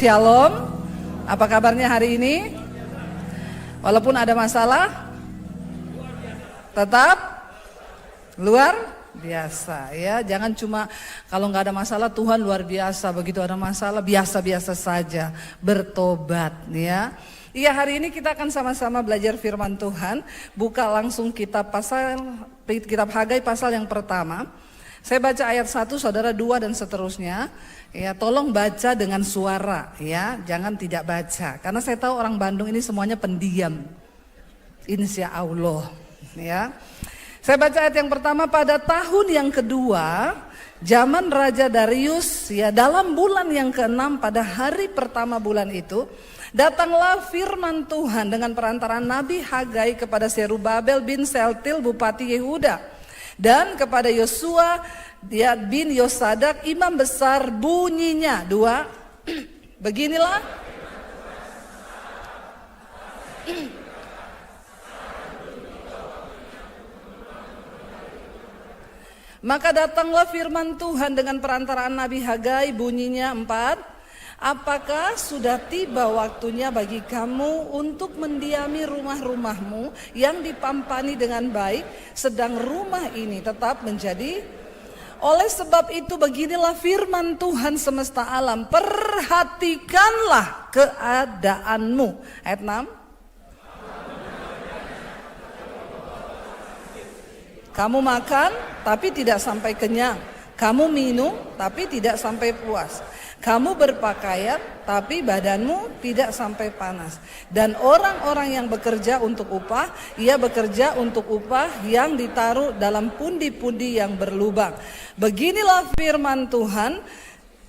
Shalom. Apa kabarnya hari ini? Walaupun ada masalah, tetap luar biasa ya. Jangan cuma kalau nggak ada masalah Tuhan luar biasa, begitu ada masalah biasa-biasa saja. Bertobat ya. Iya, hari ini kita akan sama-sama belajar firman Tuhan. Buka langsung kitab Hagai pasal yang pertama. Saya baca ayat 1, saudara 2 dan seterusnya. Ya, tolong baca dengan suara ya, jangan tidak baca. Karena saya tahu orang Bandung ini semuanya pendiam. Insya Allah ya. Saya baca ayat yang pertama. Pada tahun yang kedua zaman Raja Darius ya, dalam bulan yang ke-6 pada hari pertama bulan itu, datanglah firman Tuhan dengan perantaraan Nabi Hagai kepada Serubabel bin Sealtiel bupati Yehuda dan kepada Yosua bin Yosadak imam besar. Bunyinya 2. Beginilah maka datanglah firman Tuhan dengan perantaraan Nabi Hagai. Bunyinya 4. Apakah sudah tiba waktunya bagi kamu untuk mendiami rumah-rumahmu yang dipampani dengan baik, sedang rumah ini tetap menjadi? Oleh sebab itu beginilah firman Tuhan semesta alam, perhatikanlah keadaanmu. Ayat 6. Kamu makan tapi tidak sampai kenyang, kamu minum tapi tidak sampai puas. Kamu berpakaian tapi badanmu tidak sampai panas. Dan orang-orang yang bekerja untuk upah, ia bekerja untuk upah yang ditaruh dalam pundi-pundi yang berlubang. Beginilah firman Tuhan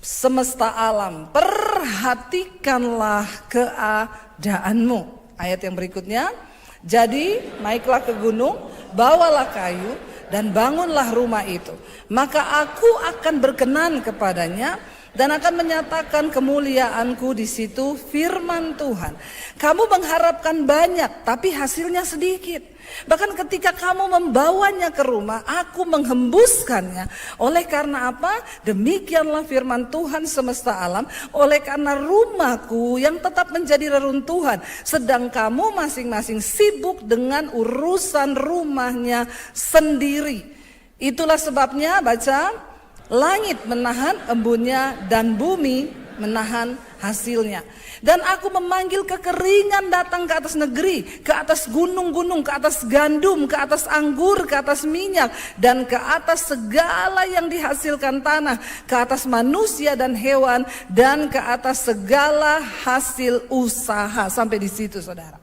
semesta alam, perhatikanlah keadaanmu. Ayat yang berikutnya. Jadi naiklah ke gunung, bawalah kayu dan bangunlah rumah itu. Maka aku akan berkenan kepadanya dan akan menyatakan kemuliaanku di situ. Firman Tuhan. Kamu mengharapkan banyak tapi hasilnya sedikit. Bahkan ketika kamu membawanya ke rumah, aku menghembuskannya. Oleh karena apa? Demikianlah firman Tuhan semesta alam. Oleh karena rumahku yang tetap menjadi reruntuhan, sedang kamu masing-masing sibuk dengan urusan rumahnya sendiri. Itulah sebabnya, baca, langit menahan embunnya dan bumi menahan hasilnya. Dan aku memanggil kekeringan datang ke atas negeri, ke atas gunung-gunung, ke atas gandum, ke atas anggur, ke atas minyak, dan ke atas segala yang dihasilkan tanah, ke atas manusia dan hewan, dan ke atas segala hasil usaha. Sampai di situ, saudara.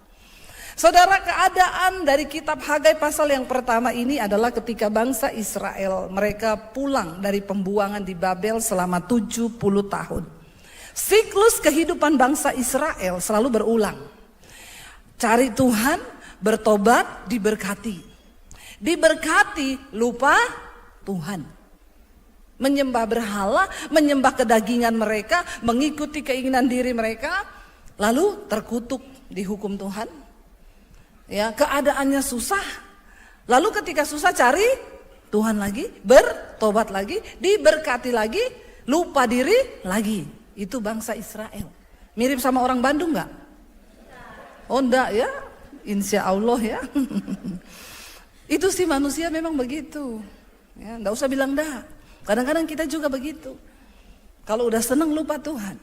Saudara, keadaan dari kitab Hagai pasal yang pertama ini adalah ketika bangsa Israel mereka pulang dari pembuangan di Babel selama 70 tahun. Siklus kehidupan bangsa Israel selalu berulang. Cari Tuhan, bertobat, diberkati. Diberkati, lupa Tuhan. Menyembah berhala, menyembah kedagingan mereka, mengikuti keinginan diri mereka, lalu terkutuk, dihukum Tuhan. Ya, keadaannya susah. Lalu ketika susah cari Tuhan lagi, bertobat lagi, diberkati lagi, lupa diri lagi. Itu bangsa Israel. Mirip sama orang Bandung nggak? Oh enggak ya, insya Allah ya. Itu sih manusia memang begitu. Ya, enggak usah bilang dah. Kadang-kadang kita juga begitu. Kalau udah senang lupa Tuhan.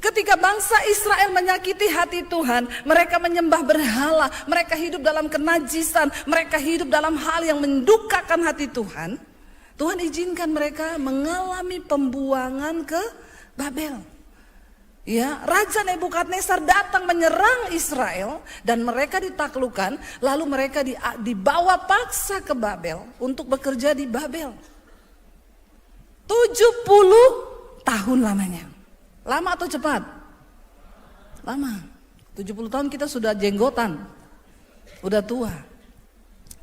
Ketika bangsa Israel menyakiti hati Tuhan, mereka menyembah berhala, mereka hidup dalam kenajisan, mereka hidup dalam hal yang mendukakan hati Tuhan. Tuhan izinkan mereka mengalami pembuangan ke Babel. Ya, Raja Nebukadnezar datang menyerang Israel dan mereka ditaklukkan, lalu mereka dibawa paksa ke Babel untuk bekerja di Babel. 70 tahun lamanya. Lama atau cepat? Lama. 70 tahun kita sudah jenggotan. Udah tua.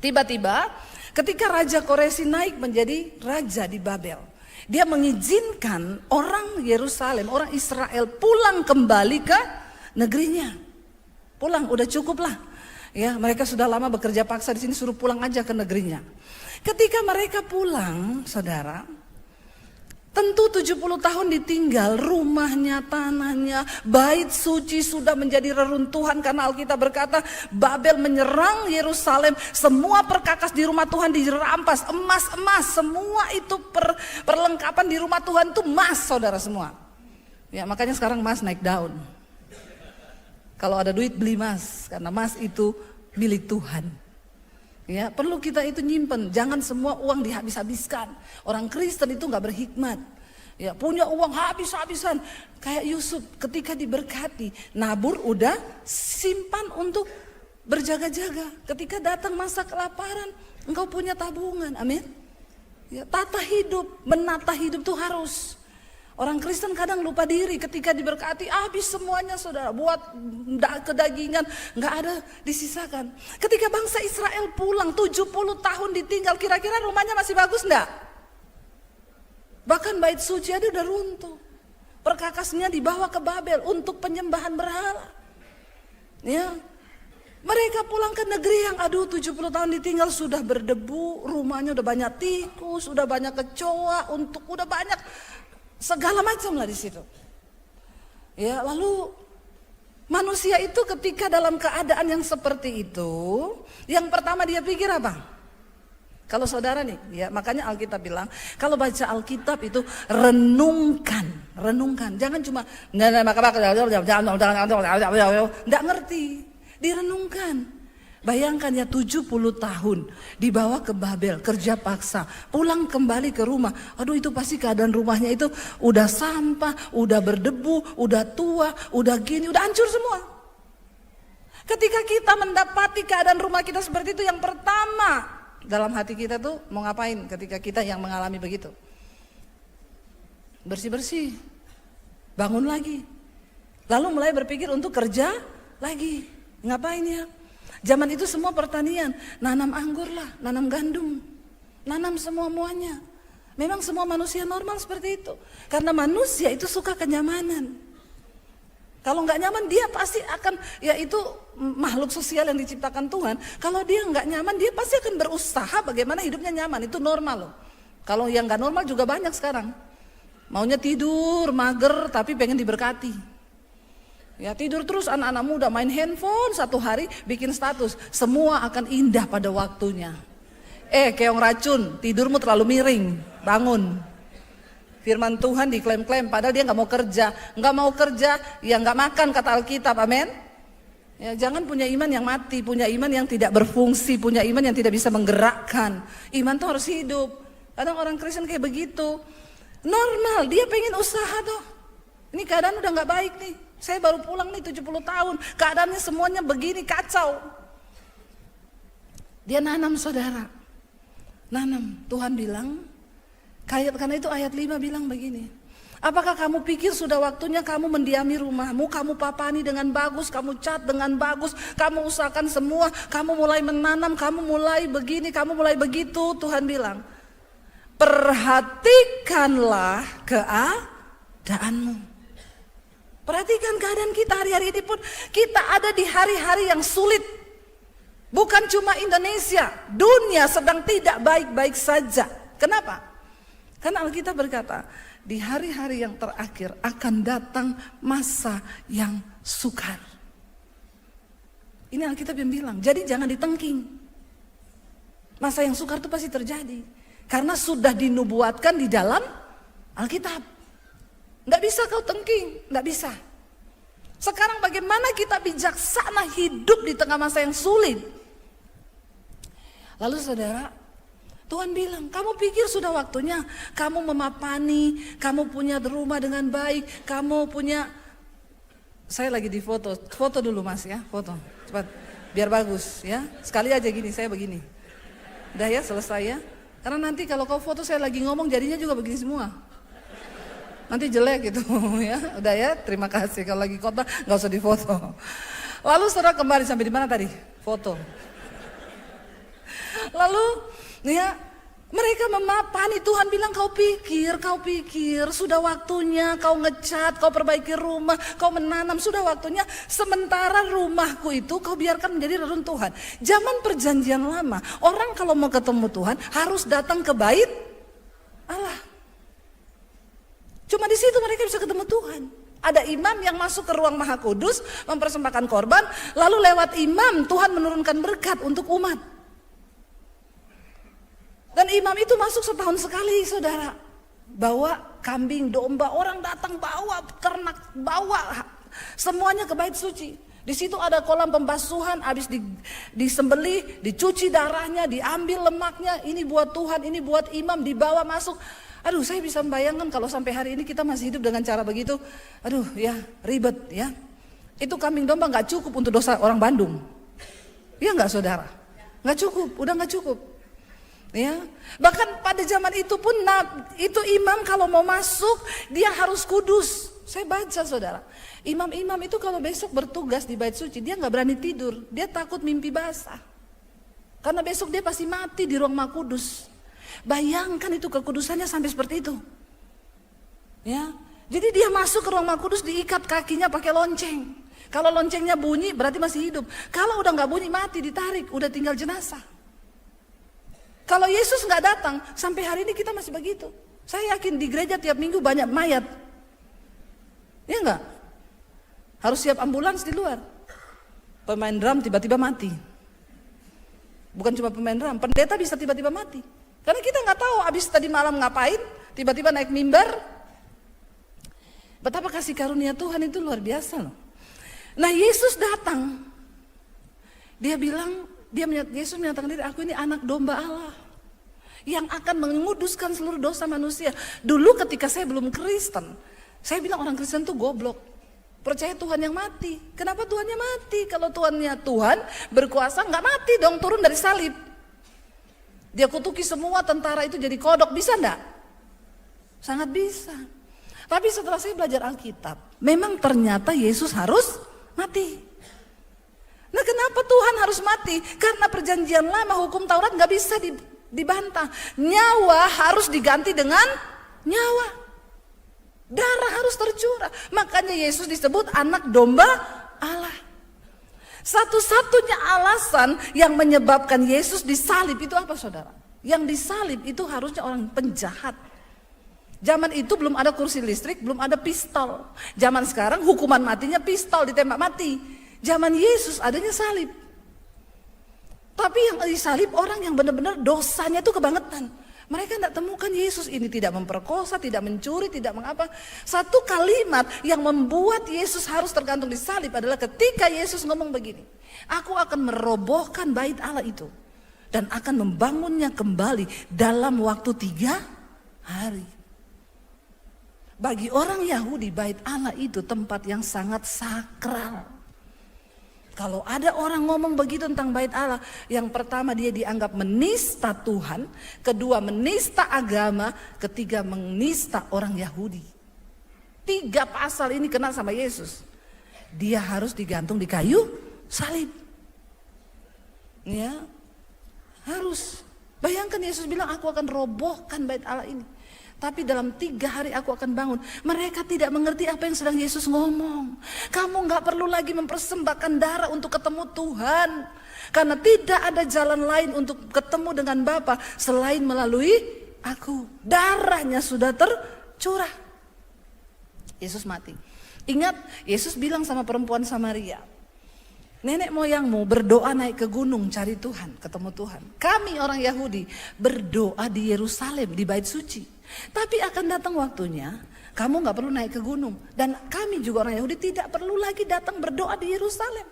Tiba-tiba ketika Raja Koresi naik menjadi raja di Babel, dia mengizinkan orang Yerusalem, orang Israel pulang kembali ke negerinya. Pulang, udah cukup lah. Ya, mereka sudah lama bekerja paksa di sini, suruh pulang aja ke negerinya. Ketika mereka pulang, saudara, Tentu 70 tahun ditinggal, rumahnya, tanahnya, bait suci sudah menjadi reruntuhan karena Alkitab berkata Babel menyerang Yerusalem, semua perkakas di rumah Tuhan dirampas, emas, semua itu perlengkapan di rumah Tuhan itu emas, saudara semua. Ya, makanya sekarang emas naik daun. Kalau ada duit beli emas, karena emas itu milik Tuhan. Ya, perlu kita itu nyimpen, jangan semua uang dihabis-habiskan. Orang Kristen itu nggak berhikmat. Ya, punya uang habis-habisan. Kayak Yusuf ketika diberkati, nabur udah simpan untuk berjaga-jaga. Ketika datang masa kelaparan, engkau punya tabungan. Amin. Ya, tata hidup, menata hidup tuh harus. Orang Kristen kadang lupa diri ketika diberkati habis semuanya, saudara, buat kedagingan nggak ada disisakan. Ketika bangsa Israel pulang 70 tahun ditinggal, kira-kira rumahnya masih bagus enggak? Bahkan bait suci ada udah runtuh. Perkakasnya dibawa ke Babel untuk penyembahan berhala. Ya. Mereka pulang ke negeri yang 70 tahun ditinggal sudah berdebu, rumahnya udah banyak tikus, udah banyak kecoa, udah banyak segala macam lah di situ. Ya, lalu manusia itu ketika dalam keadaan yang seperti itu, yang pertama dia pikir apa? Kalau saudara nih, ya makanya Alkitab bilang, kalau baca Alkitab itu renungkan. Jangan cuma enggak ngerti, direnungkan. Bayangkan ya 70 tahun dibawa ke Babel, kerja paksa, pulang kembali ke rumah. Aduh, itu pasti keadaan rumahnya itu udah sampah, udah berdebu, udah tua, udah gini, udah hancur semua. Ketika kita mendapati keadaan rumah kita seperti itu, yang pertama dalam hati kita tuh mau ngapain ketika kita yang mengalami begitu? Bersih-bersih, bangun lagi. Lalu mulai berpikir untuk kerja lagi. Ngapain ya? Zaman itu semua pertanian, nanam anggur lah, nanam gandum, nanam semua-muanya. Memang semua manusia normal seperti itu. Karena manusia itu suka kenyamanan. Kalau nggak nyaman dia pasti akan, ya itu makhluk sosial yang diciptakan Tuhan. Kalau dia nggak nyaman dia pasti akan berusaha bagaimana hidupnya nyaman, itu normal loh. Kalau yang nggak normal juga banyak sekarang. Maunya tidur, mager tapi pengen diberkati. Ya, tidur terus anak-anak muda main handphone satu hari bikin status, semua akan indah pada waktunya. Keong racun, tidurmu terlalu miring, bangun. Firman Tuhan diklaim-klaim padahal dia nggak mau kerja, ya nggak makan kata Alkitab, amin. Ya, jangan punya iman yang mati, punya iman yang tidak berfungsi, punya iman yang tidak bisa menggerakkan. Iman tuh harus hidup. Kadang orang Kristen kayak begitu, normal, dia pengen usaha tuh. Ini keadaan udah nggak baik nih. Saya baru pulang nih 70 tahun, keadaannya semuanya begini, kacau. Dia nanam, saudara. Nanam, Tuhan bilang, karena itu ayat 5 bilang begini. Apakah kamu pikir sudah waktunya kamu mendiami rumahmu, kamu papani dengan bagus, kamu cat dengan bagus, kamu usahakan semua, kamu mulai menanam, kamu mulai begini, kamu mulai begitu. Tuhan bilang, perhatikanlah keadaanmu. Perhatikan keadaan kita hari-hari ini pun, kita ada di hari-hari yang sulit. Bukan cuma Indonesia, dunia sedang tidak baik-baik saja. Kenapa? Karena Alkitab berkata, di hari-hari yang terakhir akan datang masa yang sukar. Ini Alkitab yang bilang, jadi jangan ditengking. Masa yang sukar itu pasti terjadi. Karena sudah dinubuatkan di dalam Alkitab. Nggak bisa kau tengking, nggak bisa. Sekarang bagaimana kita bijaksana hidup di tengah masa yang sulit? Lalu saudara, Tuhan bilang, kamu pikir sudah waktunya kamu memapani, kamu punya rumah dengan baik, kamu punya... Saya lagi di foto dulu mas ya, foto, cepat, biar bagus ya. Sekali aja gini, saya begini. Udah ya, selesai ya. Karena nanti kalau kau foto saya lagi ngomong jadinya juga begini semua. Nanti jelek gitu ya. Udah ya, terima kasih. Kalau lagi khotbah nggak usah difoto. Lalu saudara kembali sampai di mana tadi? Foto. Lalu ya, mereka memapani. Tuhan bilang, kau pikir sudah waktunya kau ngecat, kau perbaiki rumah, kau menanam, sudah waktunya. Sementara rumahku itu kau biarkan menjadi reruntuhan. Zaman perjanjian lama, orang kalau mau ketemu Tuhan harus datang ke bait Allah. Cuma di situ mereka bisa ketemu Tuhan. Ada imam yang masuk ke ruang Maha Kudus, mempersembahkan korban, lalu lewat imam Tuhan menurunkan berkat untuk umat. Dan imam itu masuk setahun sekali, saudara. Bawa kambing, domba, orang datang bawa ternak, bawa semuanya ke bait suci. Di situ ada kolam pembasuhan, habis disembelih, dicuci darahnya, diambil lemaknya. Ini buat Tuhan, ini buat imam, dibawa masuk. Aduh, saya bisa membayangkan kalau sampai hari ini kita masih hidup dengan cara begitu. Aduh, ya ribet ya. Itu kambing domba nggak cukup untuk dosa orang Bandung. Ya nggak, saudara? Nggak cukup, udah nggak cukup. Ya, bahkan pada zaman itu pun, itu imam kalau mau masuk dia harus kudus. Saya baca, saudara, imam-imam itu kalau besok bertugas di bait suci dia nggak berani tidur, dia takut mimpi basah. Karena besok dia pasti mati di ruang Maha Kudus. Bayangkan itu kekudusannya sampai seperti itu. Ya, jadi dia masuk ke ruang Maha Kudus diikat kakinya pakai lonceng. Kalau loncengnya bunyi berarti masih hidup. Kalau udah nggak bunyi mati, ditarik, udah tinggal jenazah. Kalau Yesus nggak datang, sampai hari ini kita masih begitu. Saya yakin di gereja tiap minggu banyak mayat. Ya enggak? Harus siap ambulans di luar. Pemain drum tiba-tiba mati. Bukan cuma pemain drum, pendeta bisa tiba-tiba mati. Karena kita nggak tahu abis tadi malam ngapain, tiba-tiba naik mimbar. Betapa kasih karunia Tuhan itu luar biasa loh. Nah, Yesus datang. Dia bilang, Yesus menyatakan diri, aku ini anak domba Allah yang akan menguduskan seluruh dosa manusia. Dulu ketika saya belum Kristen, saya bilang orang Kristen tuh goblok, percaya Tuhan yang mati. Kenapa Tuhannya mati? Kalau Tuhannya Tuhan berkuasa, nggak mati dong, turun dari salib. Dia kutuki semua tentara itu jadi kodok, bisa enggak? Sangat bisa. Tapi setelah saya belajar Alkitab, memang ternyata Yesus harus mati. Nah, kenapa Tuhan harus mati? Karena perjanjian lama, hukum Taurat nggak bisa dibantah. Nyawa harus diganti dengan nyawa. Darah harus tercurah. Makanya Yesus disebut anak domba Allah. Satu-satunya alasan yang menyebabkan Yesus disalib itu apa, saudara? Yang disalib itu harusnya orang penjahat. Zaman itu belum ada kursi listrik, belum ada pistol. Zaman sekarang hukuman matinya pistol, ditembak mati. Zaman Yesus adanya salib. Tapi yang disalib orang yang benar-benar dosanya itu kebangetan. Mereka tidak temukan Yesus ini tidak memperkosa, tidak mencuri, tidak mengapa. Satu kalimat yang membuat Yesus harus tergantung di salib adalah ketika Yesus ngomong begini, aku akan merobohkan bait Allah itu dan akan membangunnya kembali dalam waktu 3 hari. Bagi orang Yahudi, bait Allah itu tempat yang sangat sakral. Kalau ada orang ngomong begitu tentang bait Allah, yang pertama dia dianggap menista Tuhan, kedua menista agama, ketiga menista orang Yahudi. 3 pasal ini kena sama Yesus. Dia harus digantung di kayu salib. Ya, harus. Bayangkan Yesus bilang, aku akan robohkan bait Allah ini. Tapi dalam 3 hari aku akan bangun. Mereka tidak mengerti apa yang sedang Yesus ngomong. Kamu gak perlu lagi mempersembahkan darah untuk ketemu Tuhan. Karena tidak ada jalan lain untuk ketemu dengan Bapa selain melalui aku. Darahnya sudah tercurah. Yesus mati. Ingat, Yesus bilang sama perempuan Samaria, nenek moyangmu berdoa naik ke gunung cari Tuhan, ketemu Tuhan. Kami orang Yahudi berdoa di Yerusalem, di bait suci. Tapi akan datang waktunya, kamu gak perlu naik ke gunung. Dan kami juga orang Yahudi tidak perlu lagi datang berdoa di Yerusalem.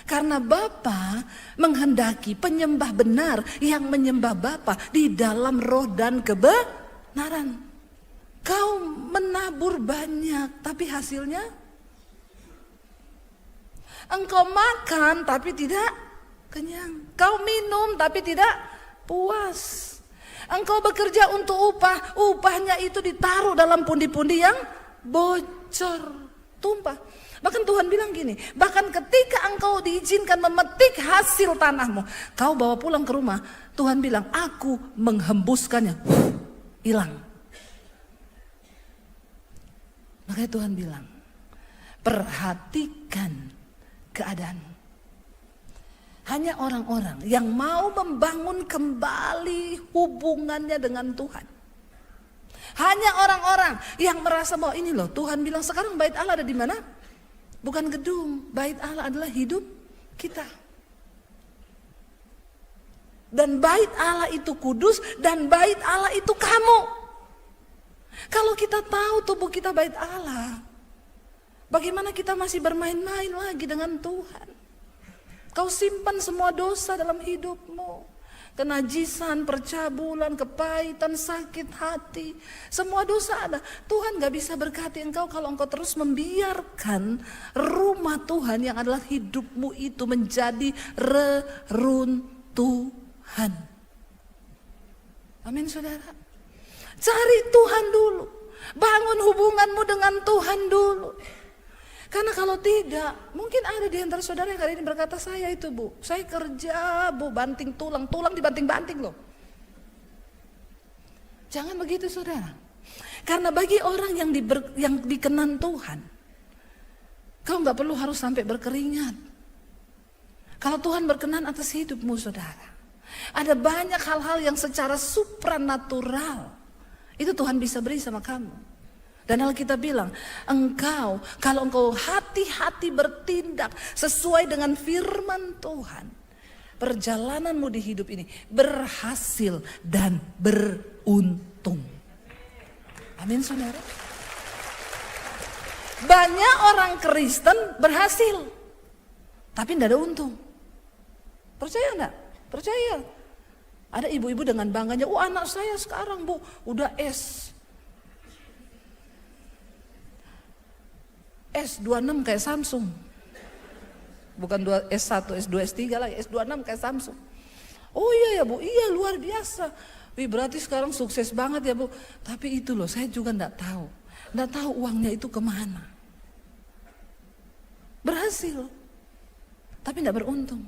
Karena Bapa menghendaki penyembah benar yang menyembah Bapa di dalam roh dan kebenaran. Kau menabur banyak, tapi hasilnya? Engkau makan tapi tidak kenyang. Kau minum tapi tidak puas. Engkau bekerja untuk upah, upahnya itu ditaruh dalam pundi-pundi yang bocor, tumpah. Bahkan Tuhan bilang gini, bahkan ketika engkau diizinkan memetik hasil tanahmu, kau bawa pulang ke rumah, Tuhan bilang, aku menghembuskannya, hilang. Makanya Tuhan bilang, perhatikan keadaan. Hanya orang-orang yang mau membangun kembali hubungannya dengan Tuhan. Hanya orang-orang yang merasa bahwa ini loh, Tuhan bilang sekarang bait Allah ada di mana? Bukan gedung, bait Allah adalah hidup kita. Dan bait Allah itu kudus, dan bait Allah itu kamu. Kalau kita tahu tubuh kita bait Allah, bagaimana kita masih bermain-main lagi dengan Tuhan? Kau simpan semua dosa dalam hidupmu. Kenajisan, percabulan, kepahitan, sakit hati, semua dosa ada. Tuhan gak bisa berkati engkau kalau engkau terus membiarkan rumah Tuhan yang adalah hidupmu itu menjadi reruntuhan. Amin saudara. Cari Tuhan dulu, bangun hubunganmu dengan Tuhan dulu. Karena kalau tidak, mungkin ada di antara saudara yang hari ini berkata, saya itu bu, saya kerja bu, banting tulang dibanting-banting loh. Jangan begitu saudara. Karena bagi orang yang dikenan Tuhan, kau gak perlu harus sampai berkeringat. Kalau Tuhan berkenan atas hidupmu saudara, ada banyak hal-hal yang secara supranatural, itu Tuhan bisa beri sama kamu. Dan Alkitab bilang, kalau engkau hati-hati bertindak sesuai dengan firman Tuhan, perjalananmu di hidup ini berhasil dan beruntung. Amin saudara. Banyak orang Kristen berhasil, tapi tidak ada untung. Percaya enggak? Percaya. Ada ibu-ibu dengan bangganya, anak saya sekarang bu, udah S26 kayak Samsung. Bukan S1, S2, S3 lagi, S26 kayak Samsung. Oh iya ya bu, iya luar biasa. Wih berarti sekarang sukses banget ya bu. Tapi itu loh, saya juga enggak tahu. Enggak tahu uangnya itu kemana. Berhasil, tapi enggak beruntung.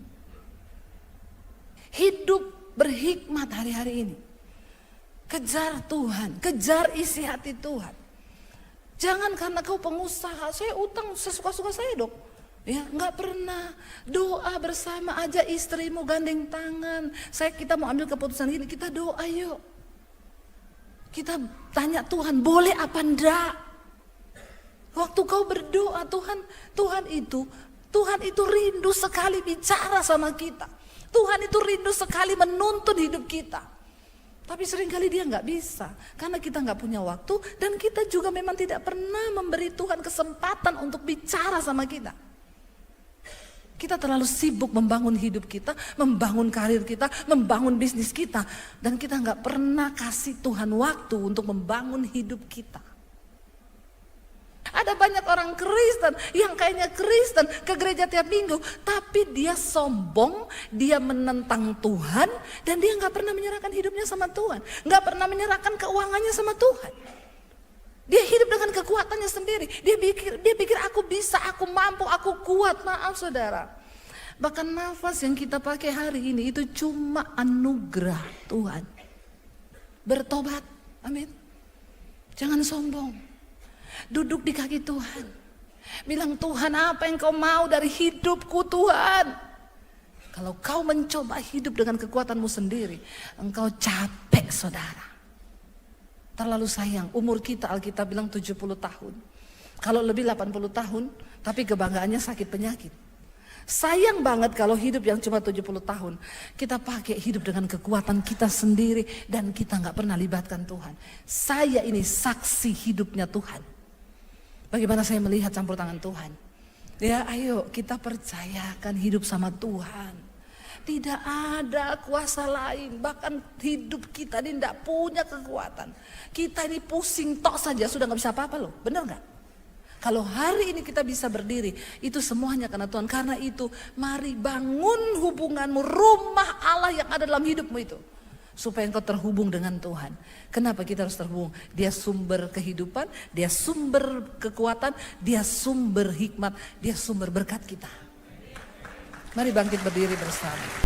Hidup berhikmat hari-hari ini. Kejar Tuhan, kejar isi hati Tuhan. Jangan karena kau pengusaha, saya utang sesuka-suka saya dok. Ya, nggak pernah. Doa bersama aja, istrimu gandeng tangan. Kita mau ambil keputusan ini, kita doa yuk. Kita tanya Tuhan, boleh apa enggak? Waktu kau berdoa, Tuhan itu rindu sekali bicara sama kita. Tuhan itu rindu sekali menuntun hidup kita. Tapi seringkali dia nggak bisa, karena kita nggak punya waktu dan kita juga memang tidak pernah memberi Tuhan kesempatan untuk bicara sama kita. Kita terlalu sibuk membangun hidup kita, membangun karir kita, membangun bisnis kita, dan kita nggak pernah kasih Tuhan waktu untuk membangun hidup kita. Ada banyak orang Kristen yang kayaknya Kristen ke gereja tiap minggu, tapi dia sombong, dia menentang Tuhan, dan dia nggak pernah menyerahkan hidupnya sama Tuhan, nggak pernah menyerahkan keuangannya sama Tuhan. Dia hidup dengan kekuatannya sendiri. Dia pikir aku bisa, aku mampu, aku kuat. Maaf saudara, bahkan nafas yang kita pakai hari ini itu cuma anugerah Tuhan. Bertobat, amin. Jangan sombong. Duduk di kaki Tuhan, bilang Tuhan apa yang kau mau dari hidupku Tuhan. Kalau kau mencoba hidup dengan kekuatanmu sendiri, engkau capek saudara. Terlalu sayang, umur kita Alkitab bilang 70 tahun. Kalau lebih 80 tahun, tapi kebanggaannya sakit penyakit. Sayang banget kalau hidup yang cuma 70 tahun, kita pakai hidup dengan kekuatan kita sendiri dan kita gak pernah libatkan Tuhan. Saya ini saksi hidupnya Tuhan. Bagaimana saya melihat campur tangan Tuhan. Ya ayo kita percayakan hidup sama Tuhan. Tidak ada kuasa lain, bahkan hidup kita ini tidak punya kekuatan. Kita ini pusing tok saja sudah gak bisa apa-apa loh, benar gak? Kalau hari ini kita bisa berdiri, itu semuanya karena Tuhan. Karena itu mari bangun hubunganmu, rumah Allah yang ada dalam hidupmu itu. Supaya engkau terhubung dengan Tuhan. Kenapa kita harus terhubung? Dia sumber kehidupan, dia sumber kekuatan, dia sumber hikmat, dia sumber berkat kita. Mari bangkit berdiri bersama.